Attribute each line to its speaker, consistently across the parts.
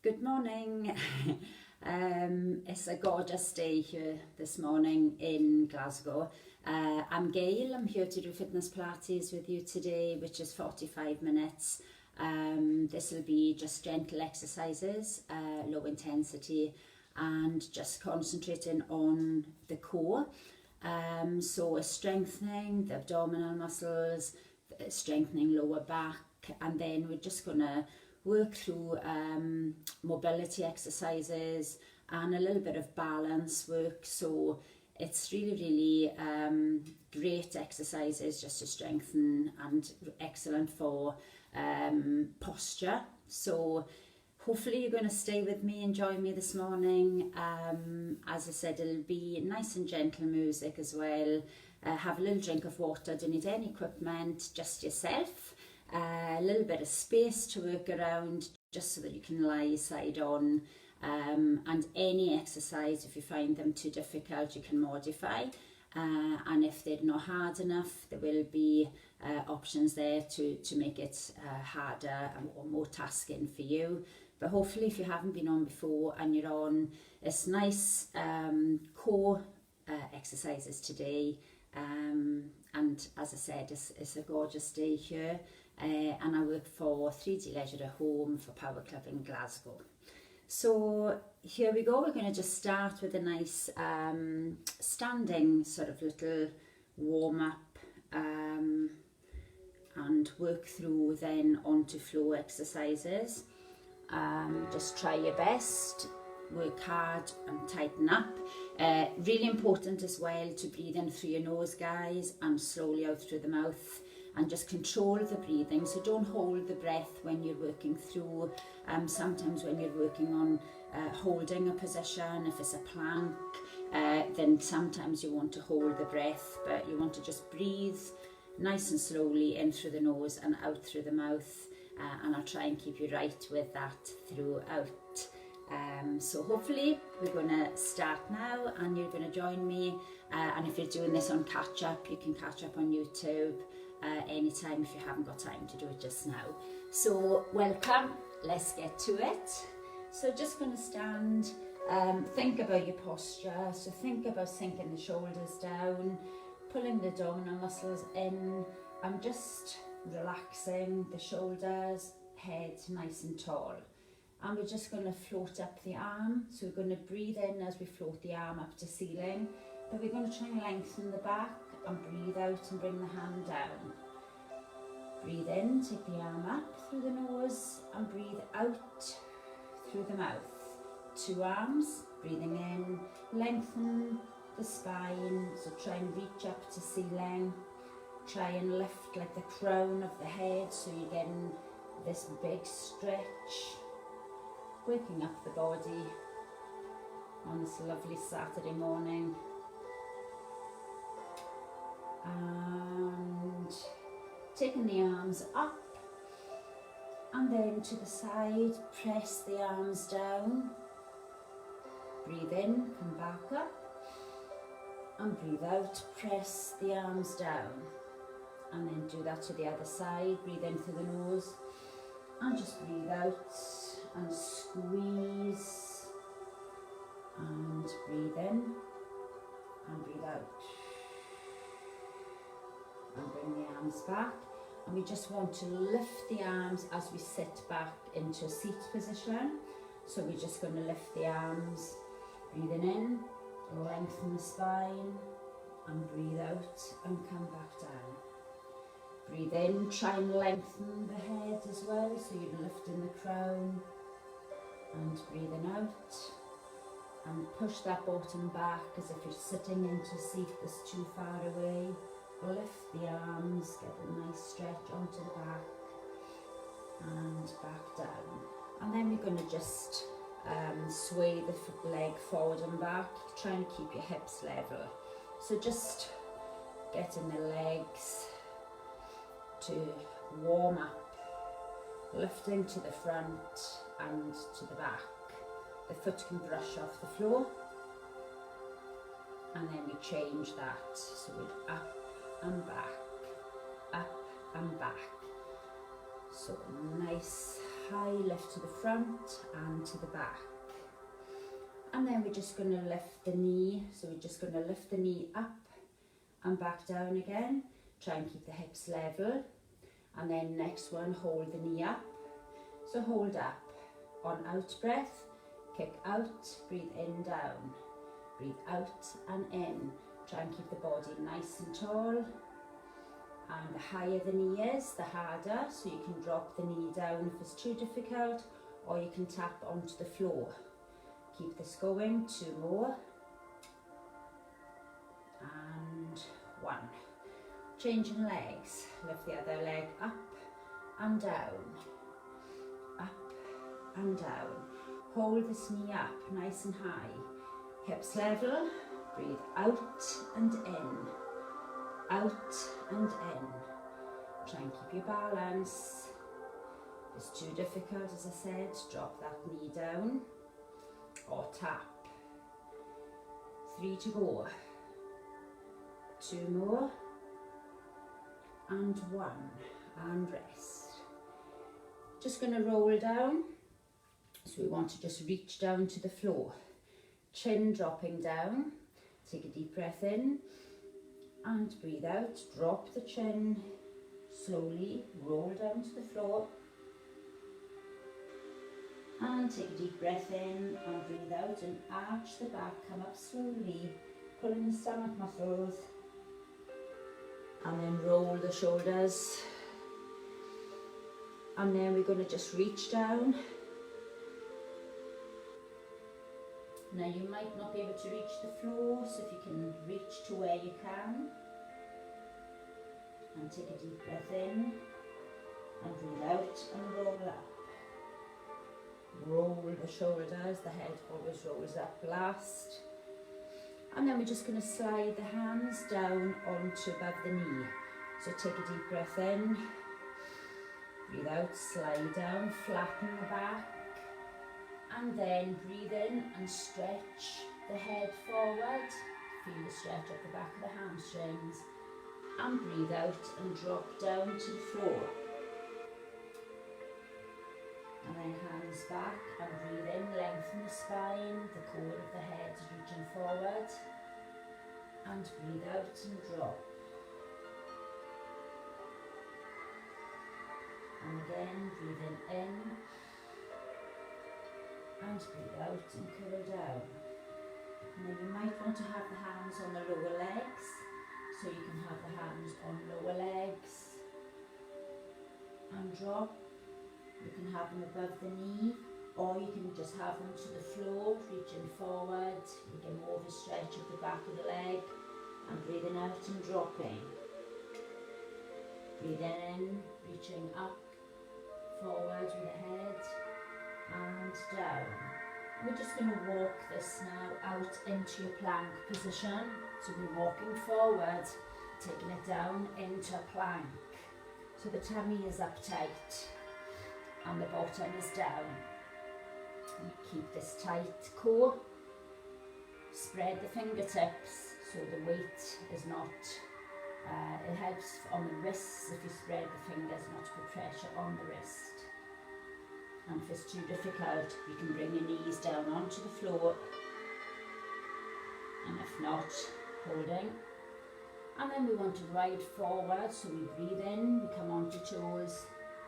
Speaker 1: Good morning. It's a gorgeous day here this morning in Glasgow. I'm Gail. I'm here to do Fitness Pilates with you today, which is 45 minutes. This will be just gentle exercises, low intensity, and just concentrating on the core. So we're strengthening the abdominal muscles, strengthening lower back, and then we're just going to work through mobility exercises and a little bit of balance work. So it's really great exercises just to strengthen and excellent for posture. So hopefully you're going to stay with me and join me this morning. As I said, it'll be nice and gentle music as well. Have a little drink of water, don't need any equipment, just yourself. A little bit of space to work around just so that you can lie side on, and any exercise, if you find them too difficult, you can modify, and if they're not hard enough, there will be options there to make it harder or more tasking for you. But hopefully if you haven't been on before and you're on, it's nice core exercises today, and as I said, it's a gorgeous day here. And I work for 3D Leisure at Home for Power Club in Glasgow. So here we go. We're going to just start with a nice standing sort of little warm up, and work through then onto floor exercises. Just try your best, work hard and tighten up. Really important as well to breathe in through your nose, guys, and slowly out through the mouth. And just control the breathing, so don't hold the breath when you're working through. Sometimes when you're working on holding a position, if it's a plank, then sometimes you want to hold the breath, but you want to just breathe nice and slowly in through the nose and out through the mouth, and I'll try and keep you right with that throughout. So hopefully we're going to start now and you're going to join me, and if you're doing this on catch up, you can catch up on YouTube anytime if you haven't got time to do it just now. So welcome, let's get to it. So just going to stand, think about your posture. So think about sinking the shoulders down, pulling the abdominal muscles in. I'm just relaxing the shoulders, head nice and tall. And we're just going to float up the arm. So we're going to breathe in as we float the arm up to ceiling, but we're going to try and lengthen the back and breathe out and bring the hand down. Breathe in, take the arm up through the nose and breathe out through the mouth. Two arms, breathing in, lengthen the spine, so try and reach up to ceiling. Try and lift like the crown of the head, so you're getting this big stretch, waking up the body on this lovely Saturday morning. And taking the arms up and then to the side, press the arms down. Breathe in, come back up, and breathe out, press the arms down. And then do that to the other side. Breathe in through the nose and just breathe out and squeeze, and breathe in and breathe out. And bring the arms back, and we just want to lift the arms as we sit back into a seat position. So we're just going to lift the arms, breathing in, lengthen the spine, and breathe out and come back down. Breathe in, try and lengthen the head as well, so you're lifting the crown, and breathing out, and push that bottom back as if you're sitting into a seat that's too far away. Lift the arms, get a nice stretch onto the back and back down. And then we're going to just sway the leg forward and back, trying to keep your hips level. So just getting the legs to warm up, lifting to the front and to the back. The foot can brush off the floor, and then we change that. So we're up and back, up and back. So nice high lift to the front and to the back. And then we're just going to lift the knee, so we're just going to lift the knee up and back down again. Try and keep the hips level. And then next one, hold the knee up. So hold up, on out breath, kick out, breathe in, down. Breathe out and in. Try and keep the body nice and tall. And the higher the knee is, the harder. So you can drop the knee down if it's too difficult, or you can tap onto the floor. Keep this going, 2 more. And 1. Changing legs. Lift the other leg up and down. Up and down. Hold this knee up nice and high. Hips level. Breathe out and in. Out and in. Try and keep your balance. If it's too difficult, as I said, drop that knee down or tap. 3 to go. 2 more. And 1. And rest. Just going to roll down. So we want to just reach down to the floor. Chin dropping down. Take a deep breath in and breathe out. Drop the chin slowly. Roll down to the floor. And take a deep breath in and breathe out and arch the back. Come up slowly. Pulling the stomach muscles. And then roll the shoulders. And then we're going to just reach down. Now you might not be able to reach the floor, so if you can reach to where you can. And take a deep breath in. And breathe out and roll up. Roll the shoulders, the head always rolls up last. And then we're just going to slide the hands down onto above the knee. So take a deep breath in, breathe out, slide down, flatten the back, and then breathe in and stretch the head forward. Feel the stretch up the back of the hamstrings, and breathe out and drop down to the floor. And then hands back and breathe in, lengthen the spine, the core of the head is reaching forward. And breathe out and drop. And again, breathing in. And breathe out and curl down. And then you might want to have the hands on the lower legs. So you can have the hands on lower legs. And drop. You can have them above the knee, or you can just have them to the floor, reaching forward. You get more of a stretch of the back of the leg, and breathing out and dropping. Breathing in, reaching up, forward with the head, and down. We're just going to walk this now out into your plank position. So we're walking forward, taking it down into a plank. So the tummy is up tight. And the bottom is down. You keep this tight core. Spread the fingertips so the weight is not, it helps on the wrists if you spread the fingers not to put pressure on the wrist. And if it's too difficult, you can bring your knees down onto the floor. And if not, holding. And then we want to ride forward, so we breathe in, we come onto toes.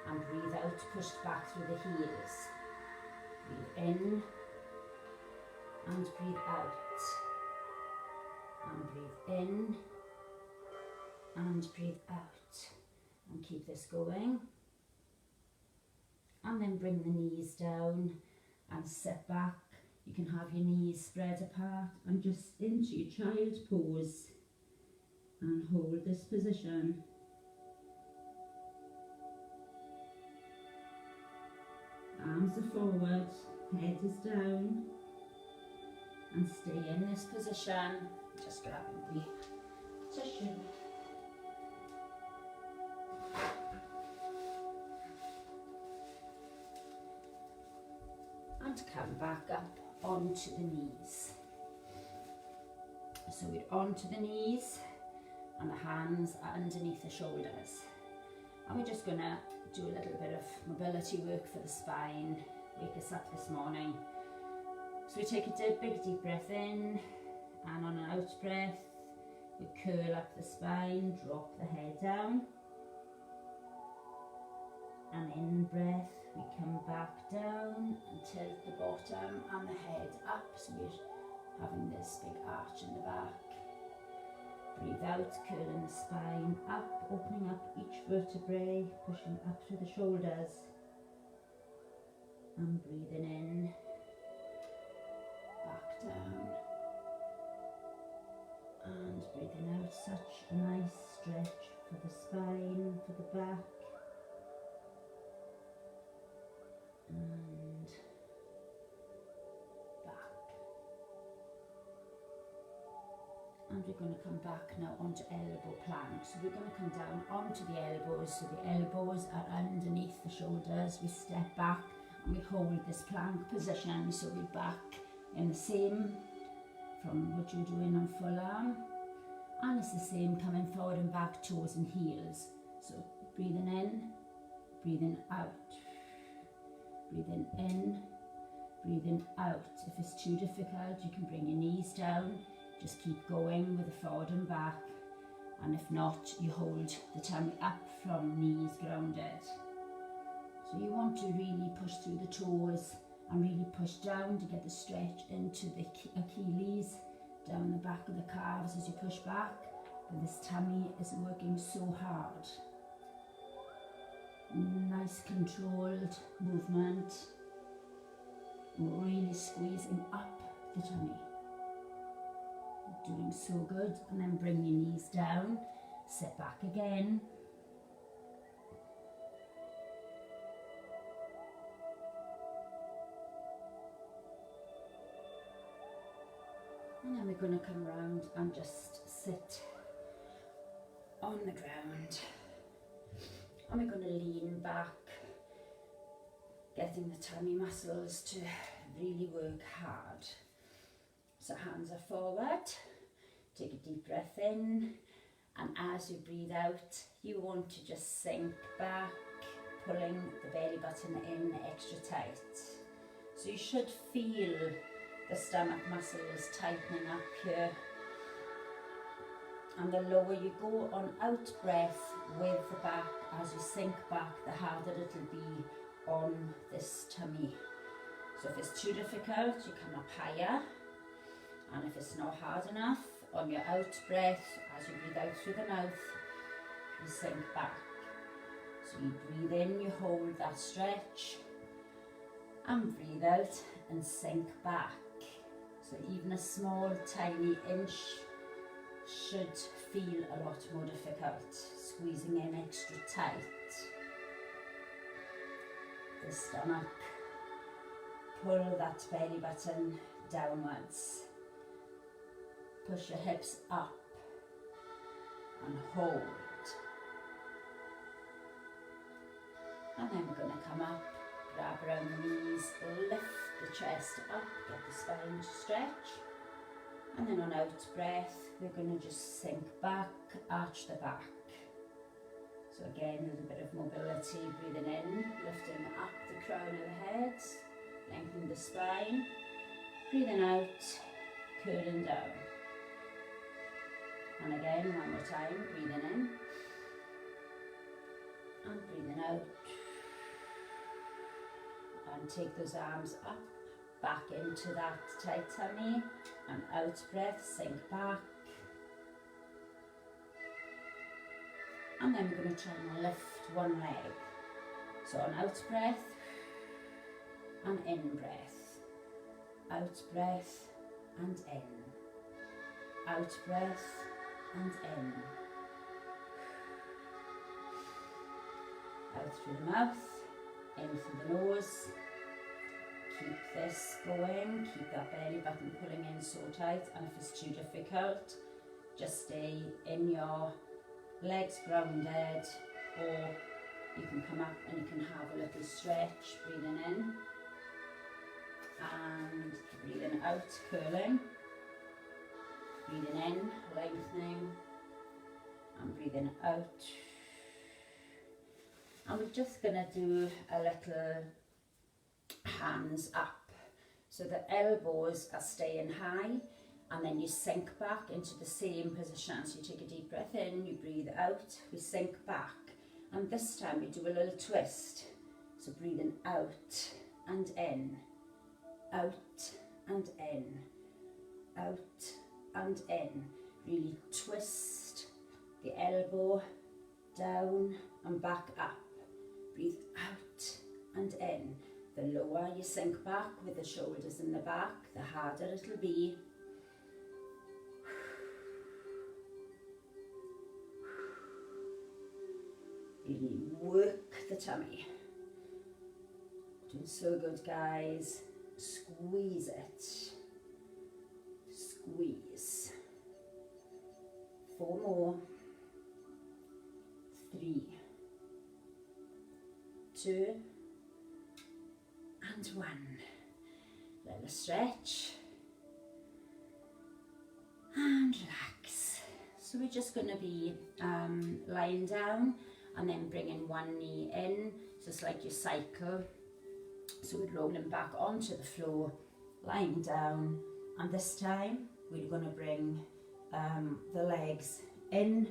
Speaker 1: And breathe out, pushed back through the heels. Breathe in and breathe out. And breathe in and breathe out. And keep this going. And then bring the knees down and sit back. You can have your knees spread apart and just into your child pose. And hold this position. Arms are forward, head is down, and stay in this position. Just grabbing the tissue. And come back up onto the knees. So we're onto the knees, and the hands are underneath the shoulders. And we're just going to do a little bit of mobility work for the spine, wake us up this morning. So we take a big deep breath in, and on an out breath, we curl up the spine, drop the head down. And in breath, we come back down and tilt the bottom and the head up, so we're having this big arch in the back. Breathe out, curling the spine up, opening up each vertebrae, pushing up through the shoulders. And breathing in, back down. And breathing out, such a nice stretch for the spine, for the back. And back. And we're going to come back now onto elbow plank. So we're going to come down onto the elbows, so the elbows are underneath the shoulders. We step back and we hold this plank position, so we're back in the same from what you're doing on full arm, and it's the same coming forward and back, toes and heels. So breathing in, breathing out, breathing in, breathing out. If it's too difficult, you can bring your knees down, just keep going with the forward and back, and if not, you hold the tummy up from knees grounded. So you want to really push through the toes and really push down to get the stretch into the Achilles, down the back of the calves as you push back. But this tummy is working so hard. Nice controlled movement, really squeezing up the tummy. Doing so good. And then bring your knees down, sit back again. And then we're going to come round and just sit on the ground. And we're going to lean back, getting the tummy muscles to really work hard. So hands are forward, take a deep breath in, and as you breathe out, you want to just sink back, pulling the belly button in extra tight. So you should feel the stomach muscles tightening up here. And the lower you go on out breath with the back, as you sink back, the harder it'll be on this tummy. So if it's too difficult, you come up higher. And if it's not hard enough, on your out breath, as you breathe out through the mouth, you sink back. So you breathe in, you hold that stretch, and breathe out and sink back. So even a small, tiny inch should feel a lot more difficult, squeezing in extra tight. The stomach, pull that belly button downwards. Push your hips up and hold. And then we're going to come up, grab around the knees, lift the chest up, get the spine to stretch. And then on out breath, we're going to just sink back, arch the back. So again, a little bit of mobility, breathing in, lifting up the crown of the head, lengthening the spine, breathing out, curling down. And again, one more time, breathing in and breathing out. And take those arms up, back into that tight tummy, and out breath, sink back. And then we're going to try and lift one leg. So on out breath and in breath. Out breath and in. Out breath and in. Out through the mouth, in through the nose. Keep this going, keep that belly button pulling in so tight, and if it's too difficult, just stay in your legs grounded, or you can come up and you can have a little stretch, breathing in and breathing out, curling, breathing in, lengthening, and breathing out. And we're just going to do a little hands up. So the elbows are staying high, and then you sink back into the same position. So you take a deep breath in, you breathe out, we sink back. And this time we do a little twist. So breathing out and in, out and in, out and in. Really twist the elbow down and back up. Breathe out and in. The lower you sink back with the shoulders in the back, the harder it'll be. Really work the tummy. Doing so good, guys. Squeeze it. Squeeze. 4 more. 3, 2, and 1. Little stretch. And relax. So we're just going to be lying down and then bringing one knee in, just like you cycle. So we're rolling back onto the floor, lying down, and this time we're going to bring the legs in.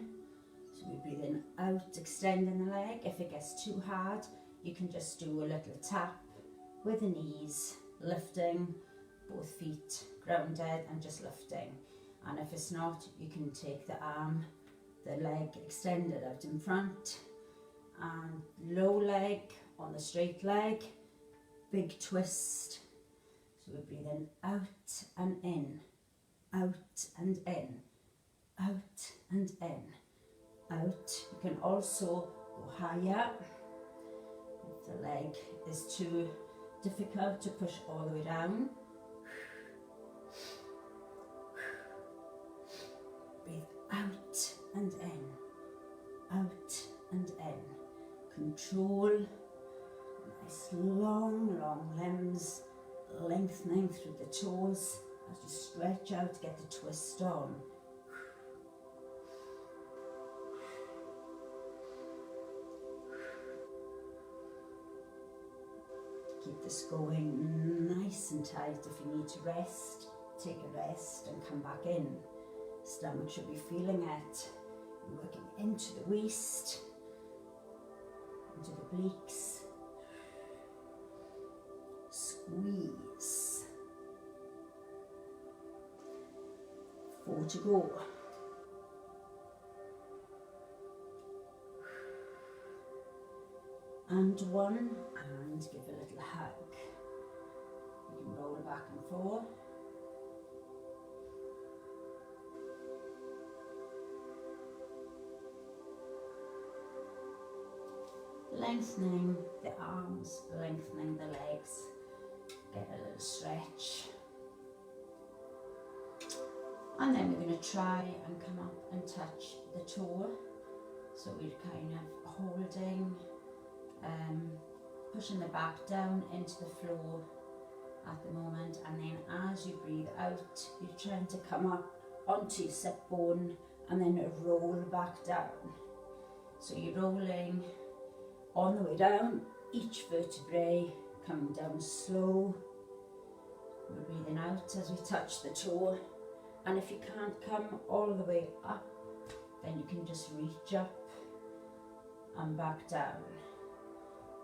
Speaker 1: So we're breathing out, extending the leg. If it gets too hard, you can just do a little tap with the knees, lifting, both feet grounded and just lifting. And if it's not, you can take the arm, the leg extended out in front, and low leg on the straight leg, big twist. So we're breathing out and in, out and in, out and in, out. You can also go higher if the leg is too difficult to push all the way down. Breathe out and in, out and in. Control nice long limbs, lengthening through the toes as you stretch out, get the twist on. Keep this going nice and tight. If you need to rest, take a rest and come back in. Stomach should be feeling it. You're working into the waist, into the obliques. Squeeze. 4 to go. And 1, and give a little hug. You can roll back and forth. Lengthening the arms, lengthening the legs. Get a little stretch. And then we're going to try and come up and touch the toe. So we're kind of holding, pushing the back down into the floor at the moment. And then as you breathe out, you're trying to come up onto your sit bone and then roll back down. So you're rolling on the way down, each vertebrae coming down slow. We're breathing out as we touch the toe, and if you can't come all the way up, then you can just reach up and back down.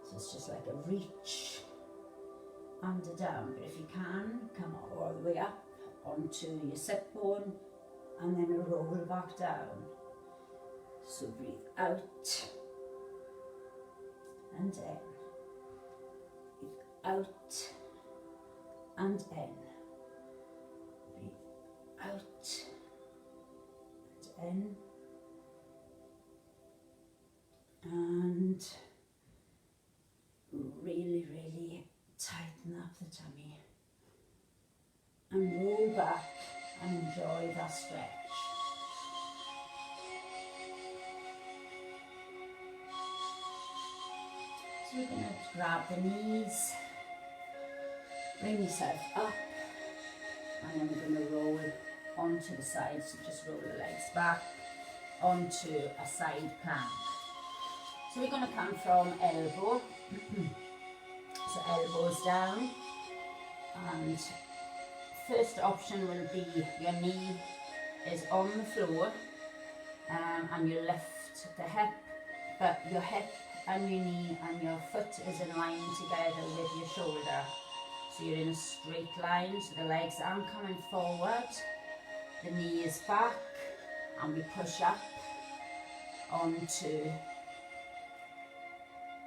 Speaker 1: So it's just like a reach and a down, but if you can, come all the way up onto your sit bone and then a roll back down. So breathe out and in, breathe out and in, breathe out and in, and really tighten up the tummy and roll back and enjoy that stretch. So we're going to grab the knees, bring yourself up, and then we're going to roll onto the side. So just roll the legs back onto a side plank. So we're going to come from elbow, so elbows down, and first option will be your knee is on the floor, and you lift the hip, but your hip and your knee and your foot is in line together with your shoulder. So you're in a straight line, so the legs aren't coming forward, the knee is back, and we push up onto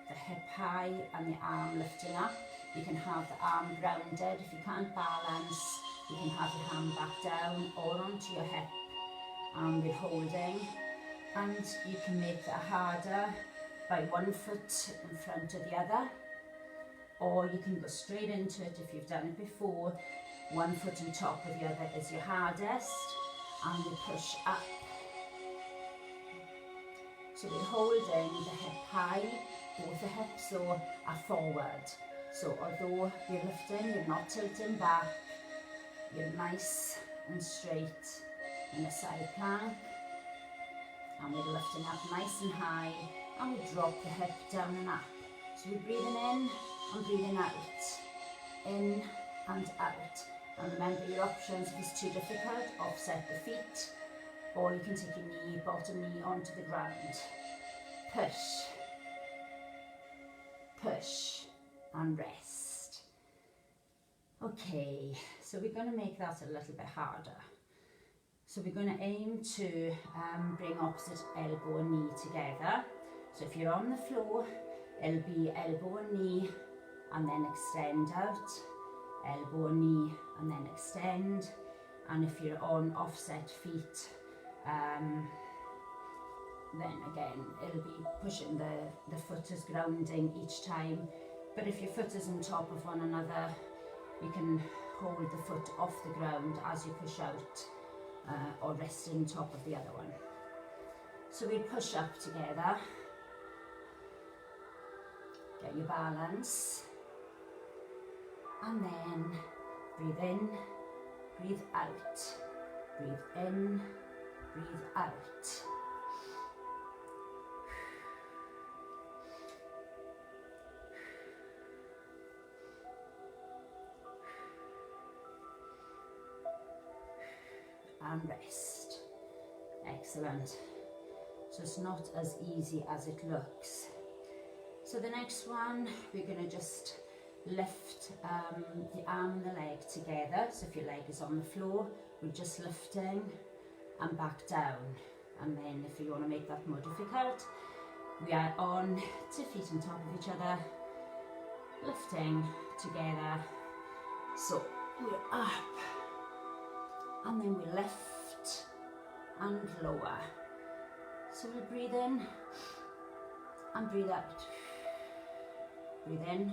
Speaker 1: the hip high and the arm lifting up. You can have the arm grounded. If you can't balance, you can have your hand back down or onto your hip, and we're holding. And you can make that harder by one foot in front of the other, or you can go straight into it if you've done it before. One foot on top of the other is your hardest, and we push up. So we're holding the hip high, both the hips are forward. So although you're lifting, you're not tilting back, you're nice and straight in a side plank. And we're lifting up nice and high, and we drop the hip down and up. So we're breathing in and breathing out, in and out. And remember your options, if it's too difficult, offset the feet, or you can take your knee, bottom knee onto the ground. Push, push, and rest. Okay, so we're going to make that a little bit harder. So we're going to aim to bring opposite elbow and knee together. So if you're on the floor, it'll be elbow and knee, and then extend out, elbow and knee, and then extend. And if you're on offset feet, then again it'll be pushing the foot as grounding each time. But if your foot is on top of one another, you can hold the foot off the ground as you push out, or rest on top of the other one. So we push up together, get your balance, and then breathe in, breathe out, breathe in, breathe out. And rest. Excellent. So it's not as easy as it looks. So the next one, we're going to just lift the arm and the leg together. So if your leg is on the floor, we're just lifting and back down. And then if you want to make that more difficult, we are on 2 feet on top of each other, lifting together. So we're up, and then we lift and lower. So we'll breathe in and breathe out. Breathe in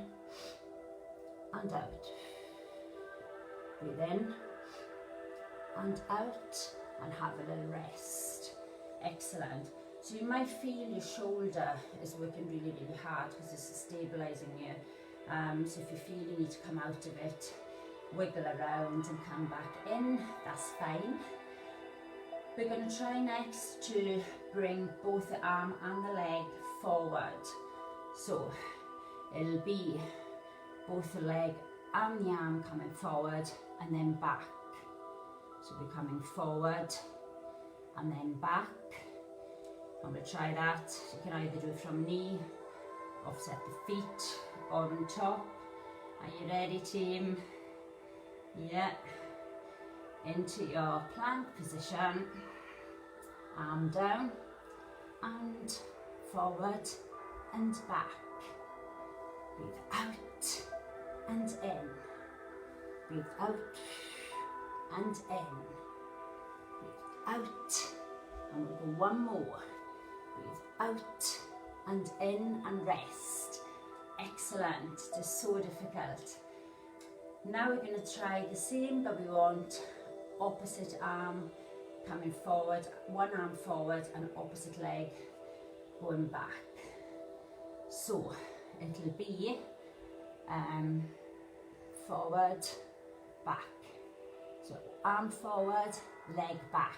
Speaker 1: and out. Breathe in and out, and have a little rest. Excellent. So you might feel your shoulder is working really, really hard because it's stabilizing you. So if you feel you need to come out of it, wiggle around and come back in, that's fine. We're going to try next to bring both the arm and the leg forward. So it'll be both the leg and the arm coming forward and then back. So we're coming forward and then back. And we'll try that. You can either do it from knee, offset the feet, or on top. Are you ready, team? Yeah. Into your plank position. Arm down and forward and back. Breathe out and in. Breathe out and in. Breathe out, and we'll go one more. Breathe out and in and rest. Excellent. It is so difficult. Now we're going to try the same, but we want opposite arm coming forward, one arm forward and opposite leg going back. So it'll be forward, back. So arm forward, leg back.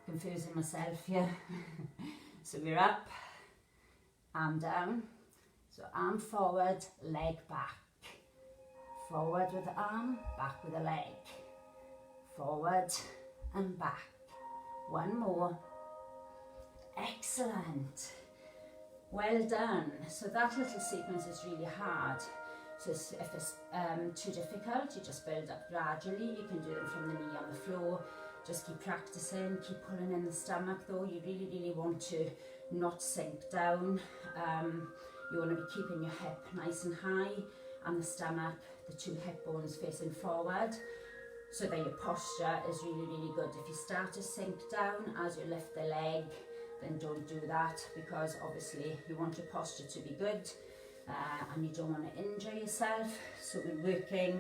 Speaker 1: Confusing myself here. So we're up, arm down. So arm forward, leg back. Forward with the arm, back with the leg. Forward and back. One more. Excellent. Well done. So that little sequence is really hard. So if it's too difficult, you just build up gradually. You can do them from the knee on the floor. Just keep practicing, keep pulling in the stomach though. You really, really want to not sink down. You want to be keeping your hip nice and high and the stomach, the two hip bones facing forward, so that your posture is really, really good. If you start to sink down as you lift the leg, then don't do that, because obviously you want your posture to be good and you don't want to injure yourself. So we're working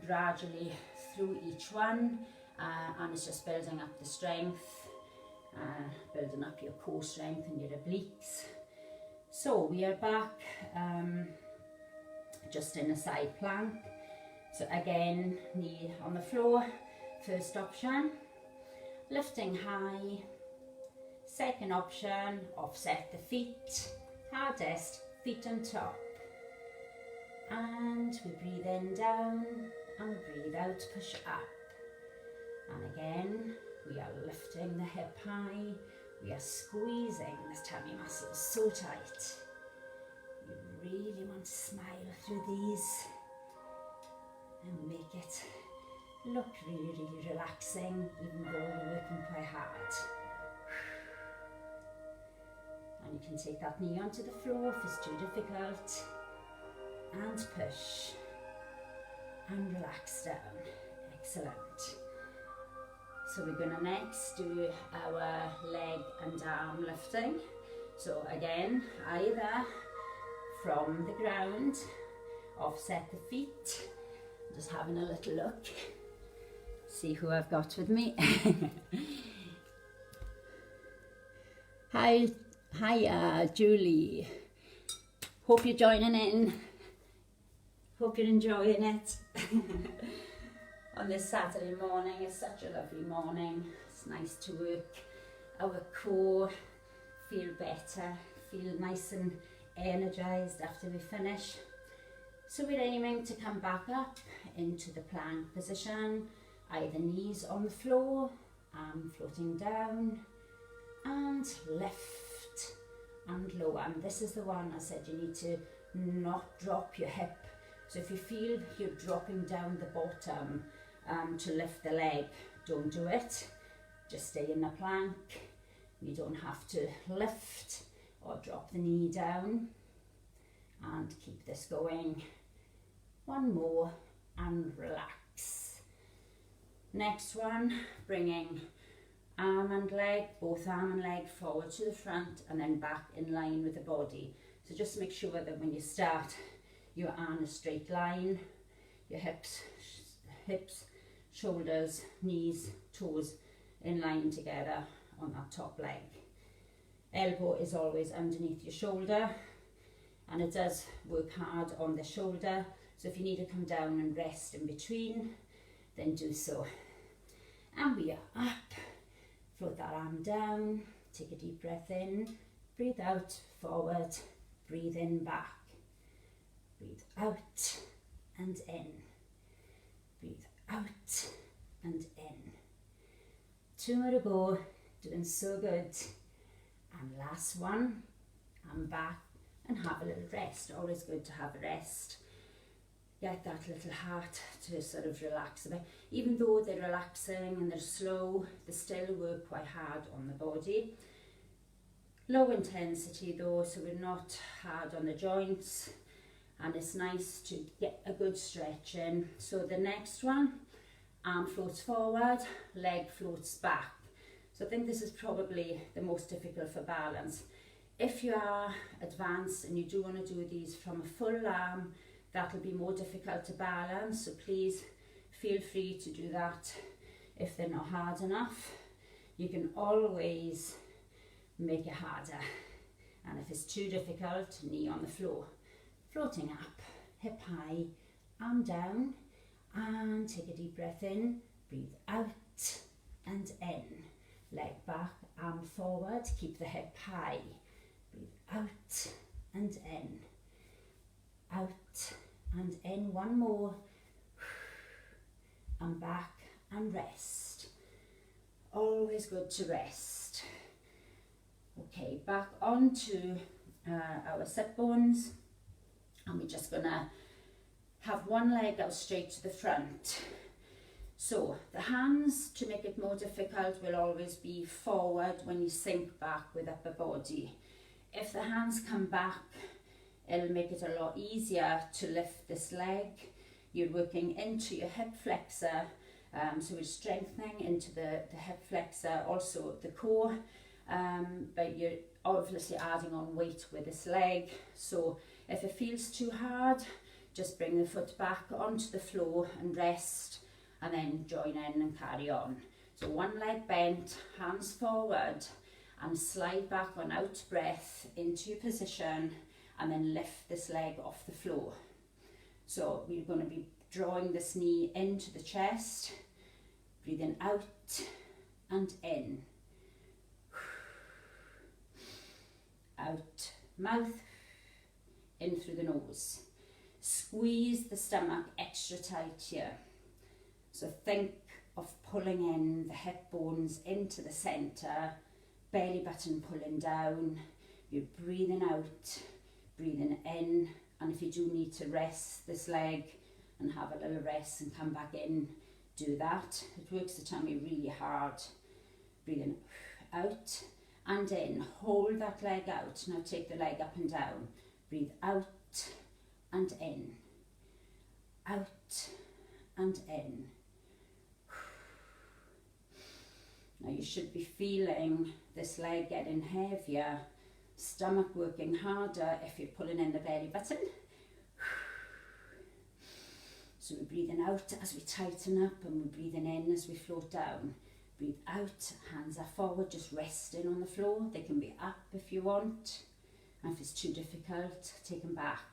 Speaker 1: gradually through each one, and it's just building up the strength, building up your core strength and your obliques. So we are back just in a side plank. So again, knee on the floor, first option, lifting high. Second option, offset the feet, hardest, feet on top. And we breathe in down and breathe out, push up. And again, we are lifting the hip high. We are squeezing the tummy muscles so tight. You really want to smile through these and make it look really, really relaxing, even though you're working quite hard. And you can take that knee onto the floor if it's too difficult, and push and relax down. Excellent. So we're going to next do our leg and arm lifting. So again, either from the ground, offset the feet. Just having a little look, see who I've got with me. Hi, Julie. Hope you're joining in. Hope you're enjoying it. On this Saturday morning, it's such a lovely morning. It's nice to work our core, feel better, feel nice and energized after we finish. So we're aiming to come back up into the plank position, either knees on the floor, arm floating down, and lift and lower. And this is the one I said you need to not drop your hip. So if you feel you're dropping down the bottom to lift the leg, don't do it. Just stay in the plank. You don't have to lift or drop the knee down. And keep this going. One more and relax. Next one, bringing arm and leg, both arm and leg forward to the front and then back in line with the body. So just make sure that when you start, you are on a straight line, your hips, shoulders, knees, toes in line together on that top leg. Elbow is always underneath your shoulder, and it does work hard on the shoulder. So if you need to come down and rest in between, then do so. And we are up. Float that arm down. Take a deep breath in. Breathe out, forward. Breathe in, back. Breathe out and in. Breathe out and in. 2 more to go. Doing so good. And last one. And back and have a little rest. Always good to have a rest. Get that little heart to sort of relax a bit. Even though they're relaxing and they're slow, they still work quite hard on the body. Low intensity though, so we're not hard on the joints, and it's nice to get a good stretch in. So the next one, arm floats forward, leg floats back. So I think this is probably the most difficult for balance. If you are advanced and you do want to do these from a full arm, that'll be more difficult to balance, so please feel free to do that if they're not hard enough. You can always make it harder. And if it's too difficult, knee on the floor. Floating up, hip high, arm down, and take a deep breath in, breathe out and in. Leg back, arm forward, keep the hip high. Breathe out and in, out and in. One more, and back and rest. Always good to rest. Okay, back onto our sit bones, and we're just gonna have one leg out straight to the front. So the hands, to make it more difficult, will always be forward when you sink back with upper body. If the hands come back, it'll make it a lot easier to lift this leg. You're working into your hip flexor, so we're strengthening into the hip flexor, also the core, but you're obviously adding on weight with this leg. So if it feels too hard, just bring the foot back onto the floor and rest, and then join in and carry on. So one leg bent, hands forward, and slide back on out breath into your position, and then lift this leg off the floor. So we're going to be drawing this knee into the chest, breathing out and in. Out, mouth, in through the nose. Squeeze the stomach extra tight here. So think of pulling in the hip bones into the center, belly button pulling down. You're breathing out, breathing in, and if you do need to rest this leg and have a little rest and come back in, do that. It works the tummy really hard. Breathing out and in. Hold that leg out. Now take the leg up and down. Breathe out and in. Out and in. Now you should be feeling this leg getting heavier, stomach working harder if you're pulling in the belly button. So we're breathing out as we tighten up, and we're breathing in as we float down. Breathe out, hands are forward, just resting on the floor. They can be up if you want, and if it's too difficult, take them back.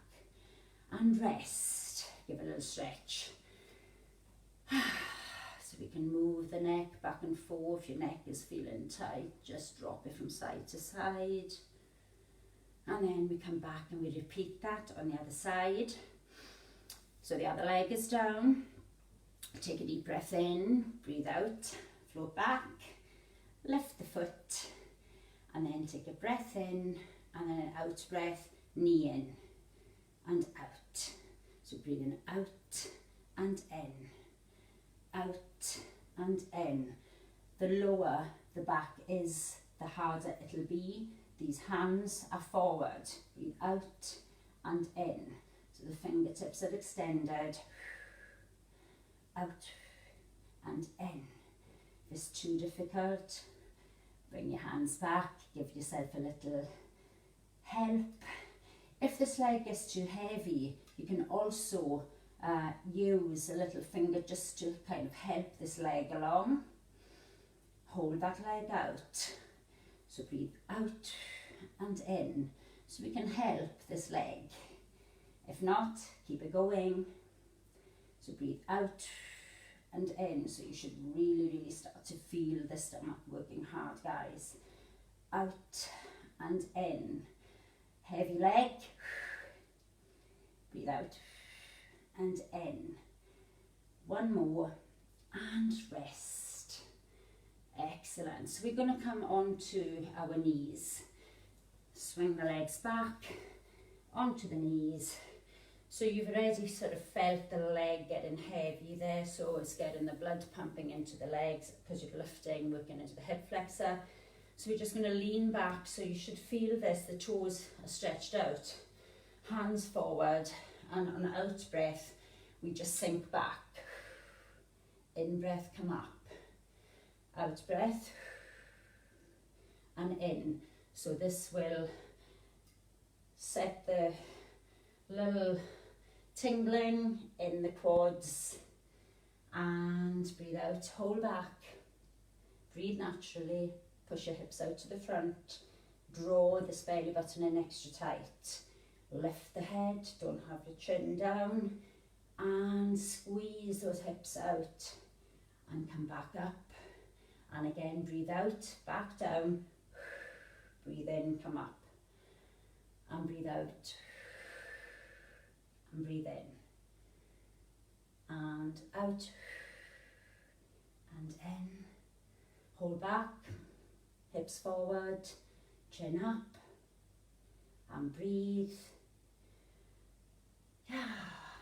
Speaker 1: And rest, give a little stretch. So we can move the neck back and forth. If your neck is feeling tight, just drop it from side to side. And then we come back and we repeat that on the other side. So the other leg is down. Take a deep breath in, breathe out, float back, lift the foot, and then take a breath in, and then an out breath, knee in and out. So breathing out and in, out and in. The lower the back is, the harder it'll be. These hands are forward. Breathe out and in. So the fingertips are extended. Out and in. If it's too difficult, bring your hands back. Give yourself a little help. If this leg gets too heavy, you can also use a little finger just to kind of help this leg along. Hold that leg out. So breathe out and in, so we can help this leg. If not, keep it going. So breathe out and in, so you should really start to feel the stomach working hard, guys. Out and in. Heavy leg. Breathe out and in. One more and rest. Excellent. So we're going to come onto our knees. Swing the legs back onto the knees. So you've already sort of felt the leg getting heavy there, so it's getting the blood pumping into the legs because you're lifting, working into the hip flexor. So we're just going to lean back, so you should feel this, the toes are stretched out. Hands forward, and on out breath, we just sink back. In breath, come up. Out breath, and in. So this will set the little tingling in the quads. And breathe out, hold back. Breathe naturally. Push your hips out to the front. Draw this belly button in extra tight. Lift the head, don't have your chin down. And squeeze those hips out. And come back up. And again, breathe out, back down. Breathe in, come up. and breathe out, and breathe in, and out, and in. Hold back, hips forward, chin up, and breathe.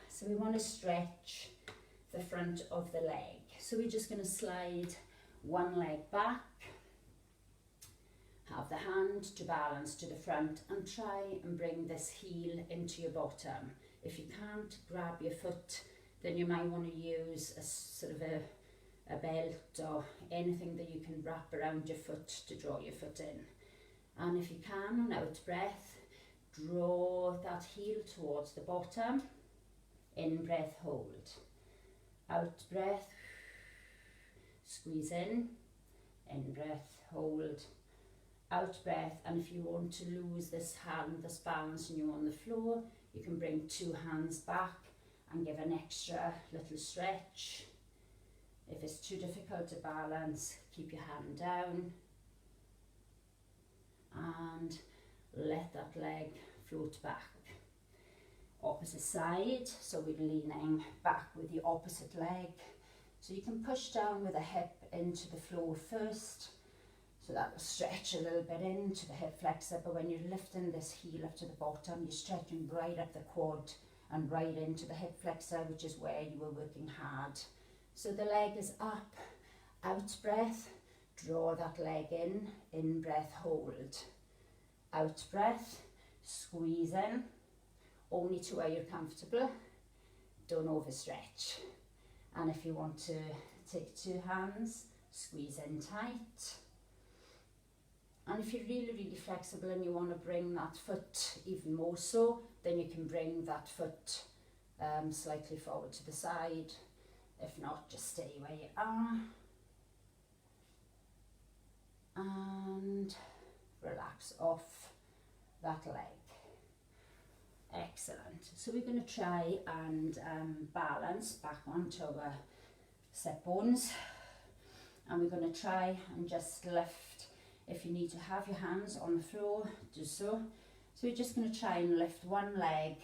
Speaker 1: So we want to stretch the front of the leg. So we're just going to slide one leg back, have the hand to balance to the front, and try and bring this heel into your bottom. If you can't grab your foot, then you might want to use a sort of a belt or anything that you can wrap around your foot to draw your foot in. And if you can, on out breath, draw that heel towards the bottom. In breath, hold. Out breath, squeeze in breath, hold. Out breath, and if you want to lose this hand, this balance, and you're on the floor, you can bring two hands back and give an extra little stretch. If it's too difficult to balance, keep your hand down and let that leg float back. Opposite side, so we're leaning back with the opposite leg. So you can push down with the hip into the floor first, so that will stretch a little bit into the hip flexor, but when you're lifting this heel up to the bottom, you're stretching right up the quad and right into the hip flexor, which is where you were working hard. So the leg is up, out breath, draw that leg in breath, hold. Out breath, squeeze in, only to where you're comfortable, don't overstretch. And if you want to take two hands, squeeze in tight. And if you're really, really flexible and you want to bring that foot even more so, then you can bring that foot slightly forward to the side. If not, just stay where you are. And relax off that leg. Excellent. So we're going to try and balance back onto our sit bones. And we're going to try and just lift. If you need to have your hands on the floor, do so. So we're just going to try and lift one leg,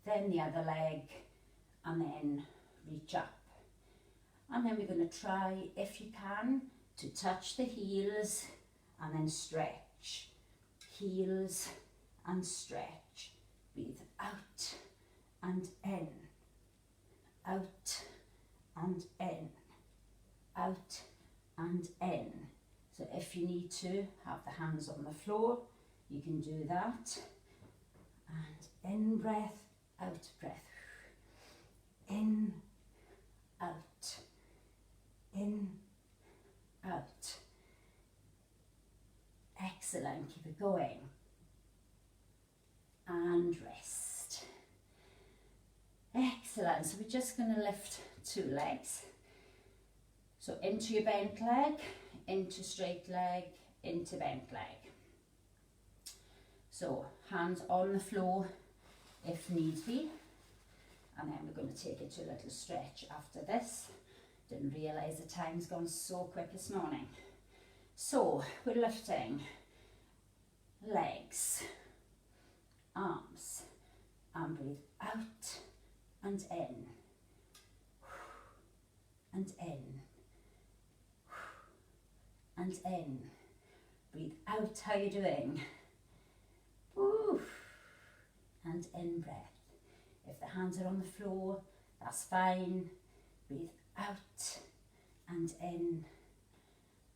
Speaker 1: then the other leg, and then reach up. And then we're going to try, if you can, to touch the heels and then stretch. Heels and stretch. Breathe out and in. Out and in. Out and in. So if you need to have the hands on the floor, you can do that. And in breath, out breath. In, out. In, out. Excellent, keep it going. And rest. Excellent, so we're just going to lift two legs. So into your bent leg, into straight leg, into bent leg. So hands on the floor if need be. And then we're going to take it to a little stretch after this. Didn't realise the time's gone so quick this morning. So we're lifting legs, arms, and breathe out and in, and in, and in. Breathe out, how you doing? Woo. And in breath. If the hands are on the floor, that's fine. Breathe out and in,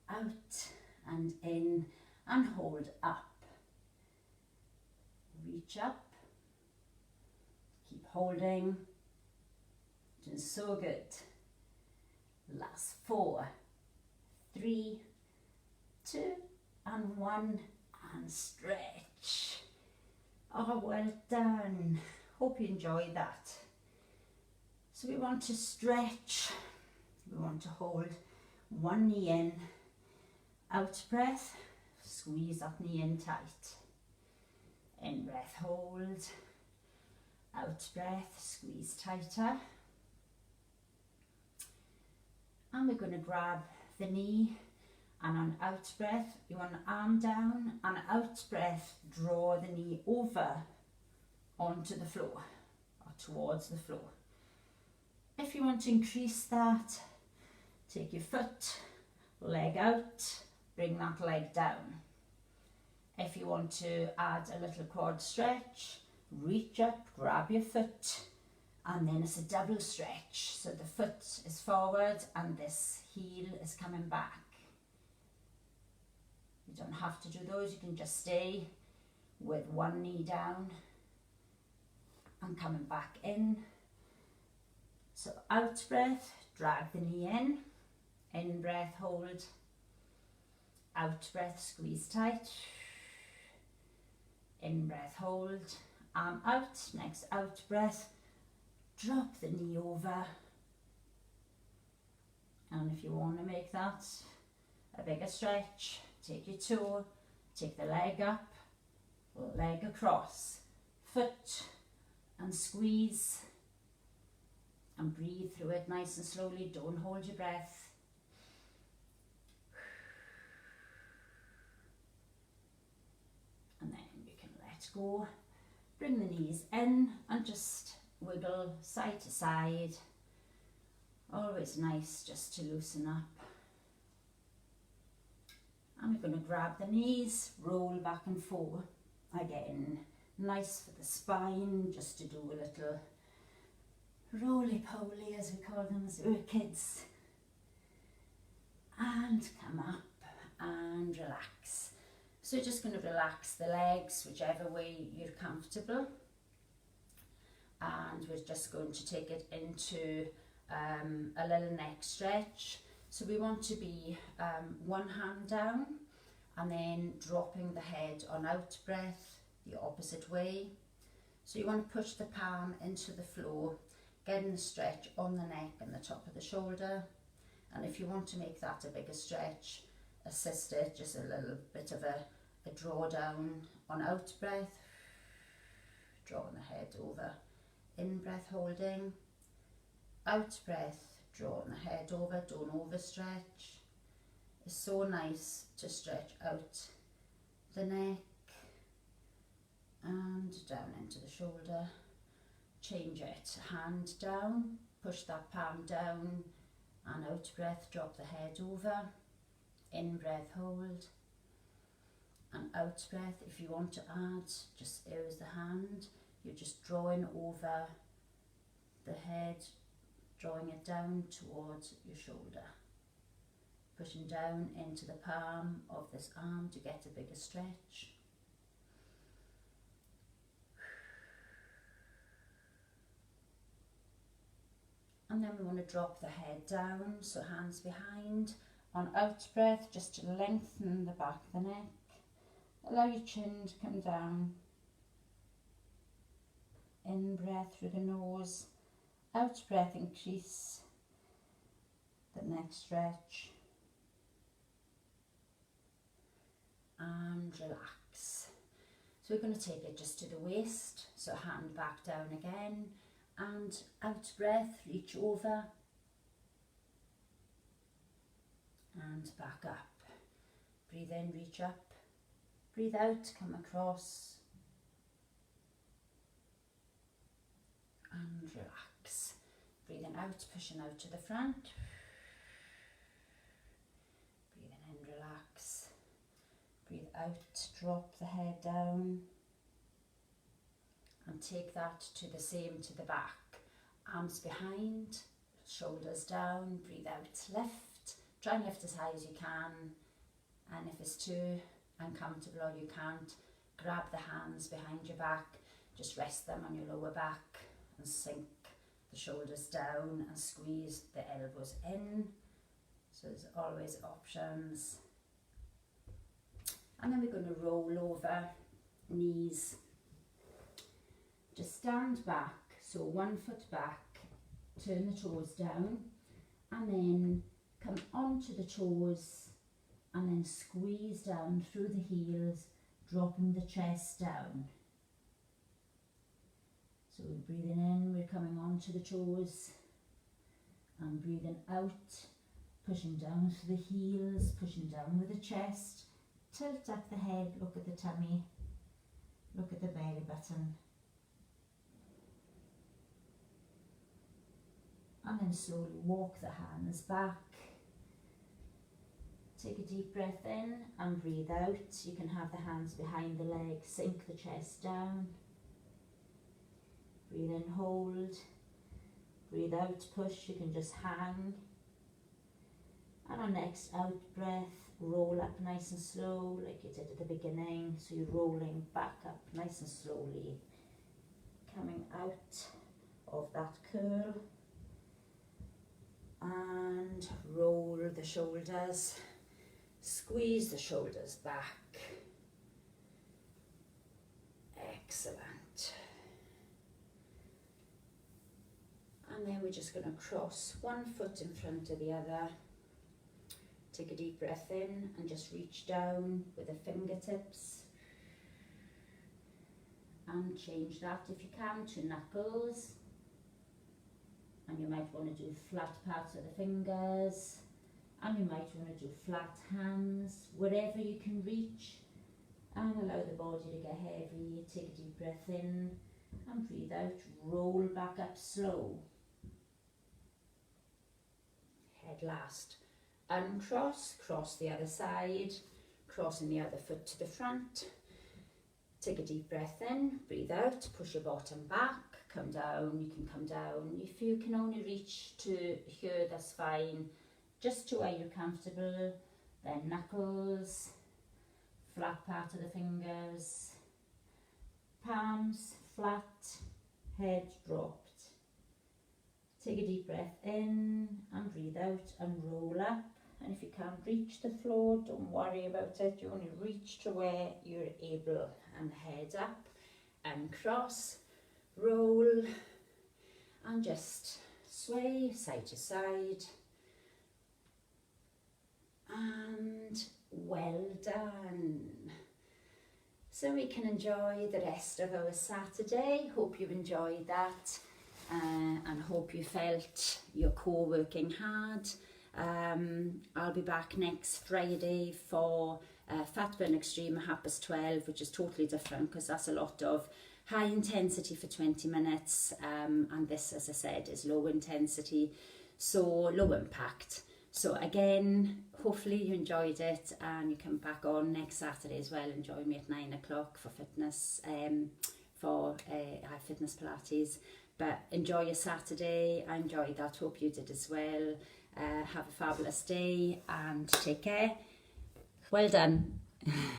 Speaker 1: out and in, and hold up. Reach up, keep holding, doing so good. Last 4, 3, 2, and 1, and stretch. Oh, well done. Hope you enjoyed that. So we want to stretch, we want to hold one knee in, out breath, squeeze that knee in tight. In breath, hold, out breath, squeeze tighter. And we're going to grab the knee And on out breath, you want an arm down, and out breath, draw the knee over onto the floor or towards the floor. If you want to increase that, take your foot, leg out, bring that leg down. If you want to add a little quad stretch, reach up, grab your foot, and then it's a double stretch. So the foot is forward and this heel is coming back. You don't have to do those, you can just stay with one knee down and coming back in. So out breath, drag the knee in breath, hold, out breath, squeeze tight, in breath, hold, arm out, next out breath, drop the knee over. And if you want to make that a bigger stretch, take your toe, take the leg up, leg across, foot, and squeeze, and breathe through it nice and slowly. Don't hold your breath. And then you can let go. Bring the knees in and just wiggle side to side. Always nice just to loosen up. And we're going to grab the knees, roll back and forth. Again, nice for the spine, just to do a little roly-poly, as we call them as we were kids. And come up and relax. So you're just going to relax the legs, whichever way you're comfortable. And we're just going to take it into a little neck stretch. So we want to be one hand down and then dropping the head on out breath the opposite way. So you want to push the palm into the floor, getting the stretch on the neck and the top of the shoulder. And if you want to make that a bigger stretch, assist it, just a little bit of a drawdown on out breath, drawing the head over, in breath holding, out breath, drawing the head over, don't overstretch. It's so nice to stretch out the neck and down into the shoulder. Change it, hand down, push that palm down, and out breath, drop the head over, in breath hold, and out breath. If you want to add, just use the hand, you're just drawing over the head, drawing it down towards your shoulder, pushing down into the palm of this arm to get a bigger stretch. And then we want to drop the head down, so hands behind. On out breath, just to lengthen the back of the neck. Allow your chin to come down. In breath through the nose. Out breath, increase the neck stretch. And relax. So we're going to take it just to the waist. So hand back down again. And out breath, reach over and back up. Breathe in, reach up. Breathe out, come across and relax. Breathing out, pushing out to the front. Breathing in, relax. Breathe out, drop the head down. And take that to the same to the back. Arms behind, shoulders down, breathe out, lift. Try and lift as high as you can. And if it's too uncomfortable or you can't, grab the hands behind your back, just rest them on your lower back and sink the shoulders down and squeeze the elbows in. So there's always options. And then we're going to roll over, knees. Just stand back, so 1 foot back, turn the toes down, and then come onto the toes, and then squeeze down through the heels, dropping the chest down. So we're breathing in, we're coming onto the toes, and breathing out, pushing down to the heels, pushing down with the chest, tilt up the head, look at the tummy, look at the belly button. And then slowly walk the hands back. Take a deep breath in and breathe out. You can have the hands behind the legs, sink the chest down. Breathe in, hold. Breathe out, push, you can just hang. And on next out breath, roll up nice and slow like you did at the beginning. So you're rolling back up nice and slowly, coming out of that curl. And roll the shoulders, squeeze the shoulders back. Excellent. And then we're just going to cross one foot in front of the other. Take a deep breath in and just reach down with the fingertips. And change that if you can to knuckles. And you might want to do flat parts of the fingers. And you might want to do flat hands, wherever you can reach. And allow the body to get heavy. Take a deep breath in and breathe out. Roll back up slow. Head last. Uncross, cross the other side, crossing the other foot to the front. Take a deep breath in, breathe out, push your bottom back, come down, you can come down. If you can only reach to here, that's fine. Just to where you're comfortable. Then knuckles, flat part of the fingers, palms flat, head dropped. Take a deep breath in and breathe out and roll up. And if you can't reach the floor, don't worry about it. You only reach to where you're able. And head up and cross, roll, and just sway side to side. And well done. So we can enjoy the rest of our Saturday. Hope you enjoyed that. And hope you felt your core working hard. I'll be back next Friday for Fat Burn Extreme at 12:30, which is totally different because that's a lot of high intensity for 20 minutes. And this, as I said, is low intensity, so low impact. So again, hopefully you enjoyed it and you come back on next Saturday as well and join me at 9 o'clock for fitness, for Fitness Pilates. But enjoy your Saturday. I enjoyed that. Hope you did as well. Have a fabulous day and take care. Well done.